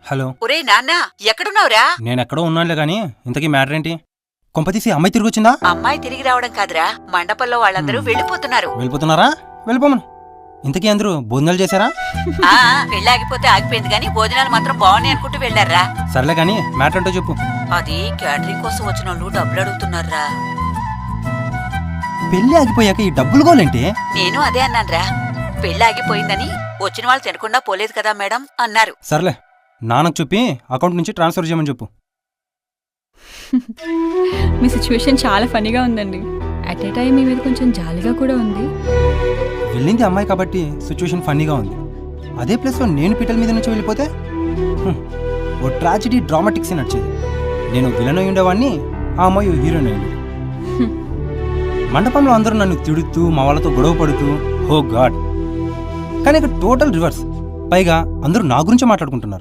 Hello. ఒరే నాన్న ఎక్కడున్నావురా? నేనెక్కడో ఉన్నానులే గాని ఇంతకీ మ్యాటర్ ఏంటి? కొంపతీసి అమ్మాయి తిరిగి వచ్చిందా? అమ్మాయి తిరిగి రావడం కాదురా, మండపంలో వాళ్ళందరూ వెళ్ళిపోతున్నారు. వెళ్ళిపోతున్నారా? వెళ్ళిపోమను. ఇంతకీ అందరూ భోజనాలు చేశారా? ఆ పెళ్ళాగిపోతే ఆగిపోయింది గాని భోజనాలు మాత్రం బాగున్నాయి అనుకుంటూ వెళ్ళారా? సర్లే గాని మ్యాటర్ ఏంటో చెప్పు. అది క్యాటరింగ్ కోసం వచ్చిన వాళ్ళు డబ్బులు అడుగుతున్నారా. పెళ్లి ఆగిపోయాక ఈ డబ్బులు గోలేంటి? నేను అదే అన్నాన్రా, పెళ్ళాగిపోయిందని వచ్చిన వాళ్ళు తినకుండా పోలేదు కదా మేడం అన్నారు. సర్లే, నాన్నకు చెప్పి అకౌంట్ నుంచి ట్రాన్స్ఫర్ చేయమని చెప్పు. మీ సిచ్యువేషన్ చాలా ఫనీగా ఉందండి. అట్ ఏ టైం మీ మీద కొంచెం జాలిగా కూడా ఉంది. వెళ్ళింది అమ్మాయి కాబట్టి సిచ్యువేషన్ ఫన్నీగా ఉంది. అదే ప్లేస్లో నేను పీటల మీద నుంచి వెళ్ళిపోతే ఓ ట్రాజిడీ డ్రామాటిక్ సీన్ నడిచేది. నేను విలన్ అయి ఉండేవాడిని, ఆ అమ్మాయి హీరోయిన్ అయింది. మండపంలో అందరూ నన్ను తిడుతూ మా వాళ్ళతో గొడవ పడుతూ హో గాడ్. కానీ ఇక్కడ టోటల్ రివర్స్. పైగా అందరూ నా గురించి మాట్లాడుకుంటున్నారు.